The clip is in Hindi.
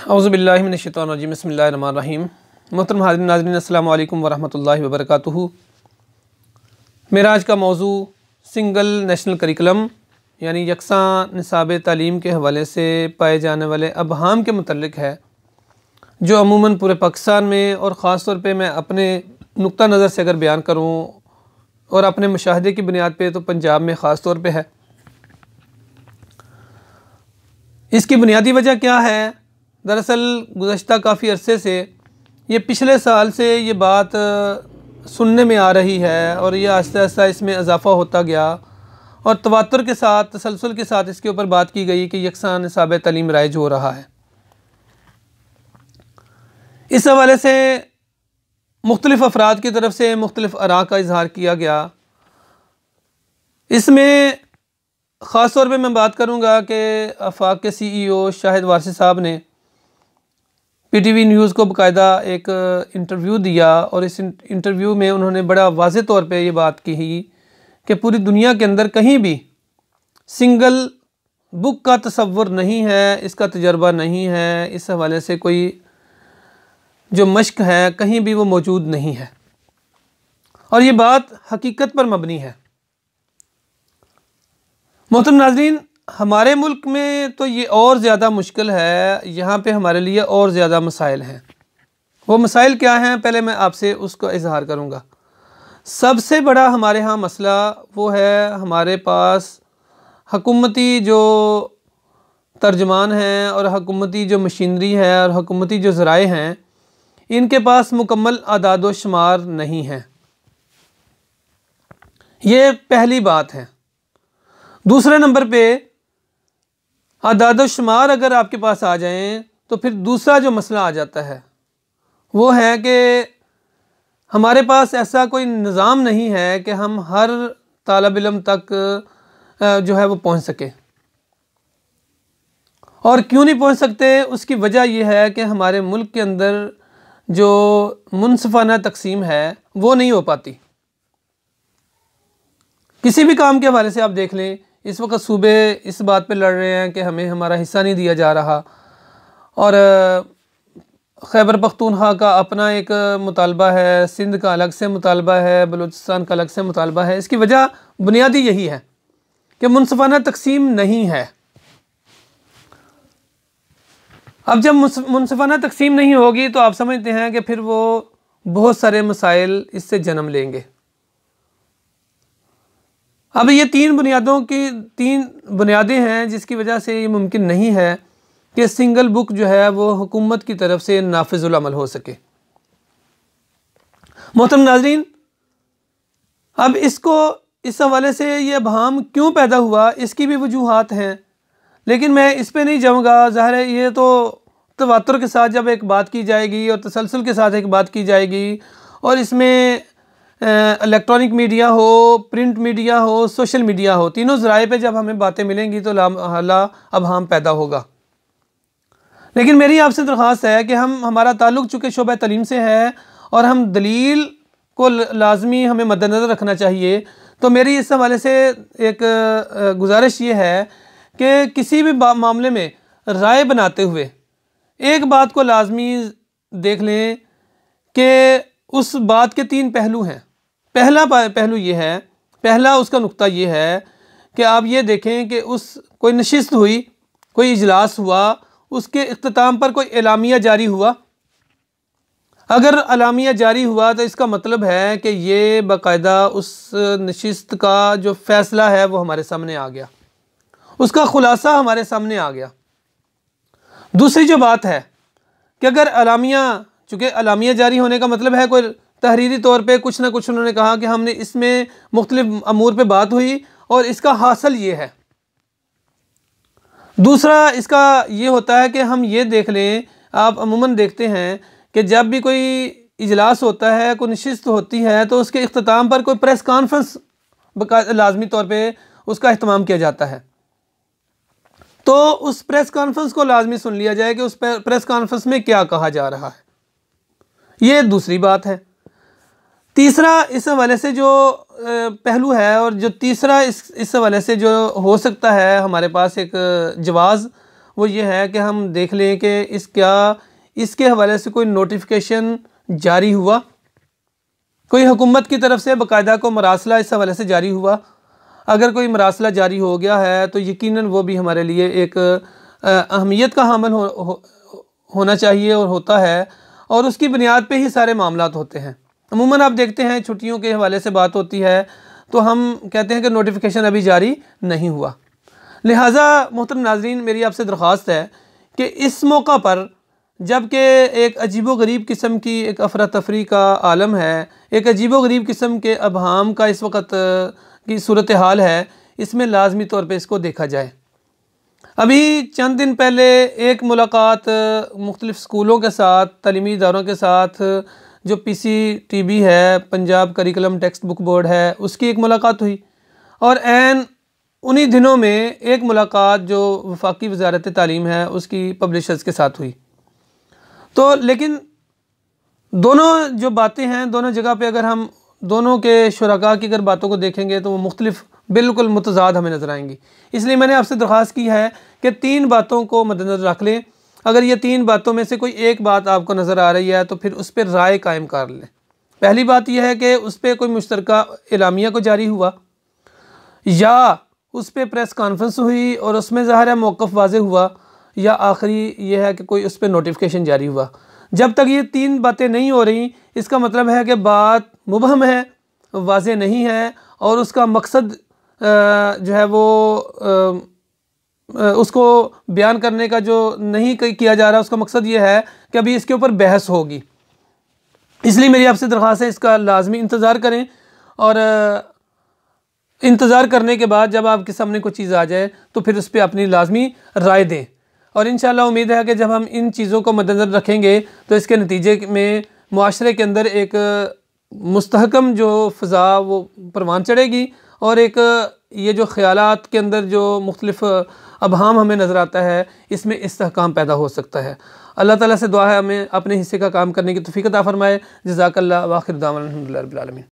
औज़ुबिल्लाहि मिनश्शैतानिर्रजीम बिस्मिल्लाहिर्रहमानिर्रहीम। मोहतरम हाज़िरीन नाज़रीन अस्सलामु अलैकुम वरहमतुल्लाहि वबरकातुहू। मेरा आज का मौजू सिंगल नेशनल करिकुलम यानी यकसां निसाब तालीम के हवाले से पाए जाने वाले अबहाम के मुतल्लिक़ है, जो अमूमन पूरे पाकिस्तान में और ख़ास तौर पे मैं अपने नुक्ता नज़र से अगर बयान करूँ और अपने मुशाहदे की बुनियाद पे तो पंजाब में ख़ास तौर पे है। इसकी बुनियादी वजह क्या है? दरअसल गुज़श्ता काफ़ी अरसे से, ये पिछले साल से ये बात सुनने में आ रही है और ये आहिस्ता आहिस्ता इसमें इजाफ़ा होता गया और तवातुर के साथ, तसलसल के साथ इसके ऊपर बात की गई कि यकसां निसाब तालीम राइज हो रहा है। इस हवाले से मुख्तलिफ़ अफराद की तरफ से मुख्तलिफ़ आरा का इजहार किया गया। इसमें ख़ास तौर पे मैं बात करूँगा कि आफाक के CEO शाहिद वारसी साहब ने PTV न्यूज़ को बाकायदा एक इंटरव्यू दिया और इस इंटरव्यू में उन्होंने बड़ा वाज़े तौर पे ये बात कही कि पूरी दुनिया के अंदर कहीं भी सिंगल बुक का तसव्वुर नहीं है, इसका तजर्बा नहीं है, इस हवाले से कोई जो मश्क है कहीं भी वो मौजूद नहीं है और ये बात हकीकत पर मबनी है। मोहतरम नाज़रीन, हमारे मुल्क में तो ये और ज़्यादा मुश्किल है, यहाँ पे हमारे लिए और ज़्यादा मसाइल हैं। वो मसाइल क्या हैं, पहले मैं आपसे उसका इजहार करूँगा। सबसे बड़ा हमारे यहाँ मसला वो है, हमारे पास हुकूमती जो तर्जमान हैं और हुकूमती जो मशीनरी है और हुकूमती जो ज़राए हैं, इनके पास मुकम्मल आदाद व शुमार नहीं है। ये पहली बात है। दूसरे नंबर पे आदाद व शुमार अगर आपके पास आ जाएं तो फिर दूसरा जो मसला आ जाता है वो है कि हमारे पास ऐसा कोई निज़ाम नहीं है कि हम हर तालिब इल्म तक जो है वो पहुंच सके। और क्यों नहीं पहुंच सकते, उसकी वजह यह है कि हमारे मुल्क के अंदर जो मुनसिफाना तकसीम है वो नहीं हो पाती। किसी भी काम के हवाले से आप देख लें, इस वक्त सूबे इस बात पे लड़ रहे हैं कि हमें हमारा हिस्सा नहीं दिया जा रहा और खैबर पख्तूनख्वा का अपना एक मुतालबा है, सिंध का अलग से मुतालबा है, बलूचिस्तान का अलग से मुतालबा है। इसकी वजह बुनियादी यही है कि मुनसिफाना तकसीम नहीं है। अब जब मुनसिफाना तकसीम नहीं होगी तो आप समझते हैं कि फिर वो बहुत सारे मसाइल इससे जन्म लेंगे। अब ये तीन बुनियादें हैं जिसकी वजह से ये मुमकिन नहीं है कि सिंगल बुक जो है वो हुकूमत की तरफ से नाफिजुल अमल हो सके। मोहतरम नाज़रीन, अब इसको इस हवाले से ये अबहाम क्यों पैदा हुआ, इसकी भी वजूहात हैं, लेकिन मैं इस पे नहीं जाऊँगा। ज़ाहिर है ये तो तवातुर के साथ जब एक बात की जाएगी और तसलसल के साथ एक बात की जाएगी और इसमें इलेक्ट्रॉनिक मीडिया हो, प्रिंट मीडिया हो, सोशल मीडिया हो, तीनों ज़राए पे जब हमें बातें मिलेंगी तो हाला अबहाम पैदा होगा। लेकिन मेरी आपसे दरख्वास्त है कि हमारा ताल्लुक़ चूँकि शोबा तालीम से है और हम दलील को लाजमी हमें मद्देनज़र रखना चाहिए, तो मेरी इस हवाले से एक गुजारिश ये है कि किसी भी मामले में राय बनाते हुए एक बात को लाजमी देख लें कि उस बात के तीन पहलू हैं। पहला पहलू ये है, पहला उसका नुक्ता ये है कि आप ये देखें कि कोई नशिस्त हुई, कोई इजलास हुआ, उसके इख्तिताम पर कोई एलामिया जारी हुआ। अगर एलामिया जारी हुआ तो इसका मतलब है कि ये बाकायदा उस नशिस्त का जो फ़ैसला है वो हमारे सामने आ गया, उसका खुलासा हमारे सामने आ गया। दूसरी जो बात है कि अगर चूँकि एलामिया जारी होने का मतलब है कोई तहरीरी तौर पे कुछ ना कुछ उन्होंने कहा कि हमने इसमें मुख्तलिफ अमूर पे बात हुई और इसका हासिल ये है। दूसरा इसका ये होता है कि हम ये देख लें, आप अमूमन देखते हैं कि जब भी कोई इजलास होता है, कोई नशिस्त होती है, तो उसके इख्तिताम पर कोई प्रेस कॉन्फ्रेंस लाजमी तौर पे उसका अहतमाम किया जाता है। तो उस प्रेस कॉन्फ्रेंस को लाजमी सुन लिया जाए कि उस प्रेस कॉन्फ्रेंस में क्या कहा जा रहा है। ये दूसरी बात है। तीसरा इस हवाले से जो पहलू है और जो तीसरा इस हवाले से जो हो सकता है हमारे पास एक जवाज़, वो ये है कि हम देख लें कि इसके हवाले से कोई नोटिफिकेशन जारी हुआ, कोई हुकूमत की तरफ से बाकायदा को मरासला इस हवाले से जारी हुआ। अगर कोई मरासला जारी हो गया है तो यकीनन वो भी हमारे लिए एक अहमियत का हामिल होना चाहिए और होता है, और उसकी बुनियाद पे ही सारे मामलात होते हैं। अमूमन आप देखते हैं छुट्टियों के हवाले से बात होती है तो हम कहते हैं कि नोटिफिकेशन अभी जारी नहीं हुआ। लिहाजा मोहतरम नाज़रीन, मेरी आपसे दरख्वास्त है कि इस मौका पर जबकि एक अजीबो गरीब किस्म की एक अफरा तफरी का आलम है, एक अजीबो गरीब किस्म के अबहाम का इस वक्त की सूरत हाल है, इसमें लाजमी तौर पे इसको देखा जाए। अभी चंद दिन पहले एक मुलाकात मुख्तलिफ़ स्कूलों के साथ, तालीमी इदारों के साथ, जो PCTB है, Punjab curriculum text book board है, उसकी एक मुलाकात हुई, और ऐन उन्हीं दिनों में एक मुलाकात जो वफाकी वज़ारत तालीम है उसकी पब्लिशर्स के साथ हुई। तो लेकिन दोनों जो बातें हैं, दोनों जगह पे अगर हम दोनों के शुरका की अगर बातों को देखेंगे तो वो मुख्तलिफ बिल्कुल मुतज़ाद हमें नज़र आएंगी। इसलिए मैंने आपसे दरख्वास्त की है कि 3 बातों को मद्देनज़र रख लें। अगर ये 3 बातों में से कोई एक बात आपको नज़र आ रही है तो फिर उस पर राय कायम कर लें। पहली बात यह है कि उस पर कोई मुश्तरका एलामिया को जारी हुआ, या उस पर प्रेस कॉन्फ्रेंस हुई और उसमें ज़ाहिर है मौक़िफ़ वाज़ेह हुआ, या आखिरी ये है कि कोई उस पर नोटिफिकेशन जारी हुआ। जब तक ये 3 बातें नहीं हो रही, इसका मतलब है कि बात मुबहम है, वाज़ेह नहीं है, और उसका मकसद जो है वो उसको बयान करने का जो नहीं किया जा रहा, उसका मकसद ये है कि अभी इसके ऊपर बहस होगी। इसलिए मेरी आपसे दरख्वास्त है, इसका लाजमी इंतज़ार करें, और इंतज़ार करने के बाद जब आपके सामने कोई चीज़ आ जाए तो फिर उस पर अपनी लाजमी राय दें। और इंशाअल्लाह उम्मीद है कि जब हम इन चीज़ों को मद्देनज़र रखेंगे तो इसके नतीजे में मुआशरे के अंदर एक मुस्तहकम जो फ़ज़ा वो परवान चढ़ेगी, और एक ये जो ख़यालात के अंदर जो मुख्तलिफ़ अबहाम हमें नज़र आता है, इसमें इस्तेहकाम पैदा हो सकता है। अल्लाह ताला से दुआ है हमें अपने हिस्से का काम करने की तौफ़ीक़ अता फ़रमाए। जज़ाकल्लाह व आखिर दावाना अल्हम्दुलिल्लाहि रब्बिल आलमीन।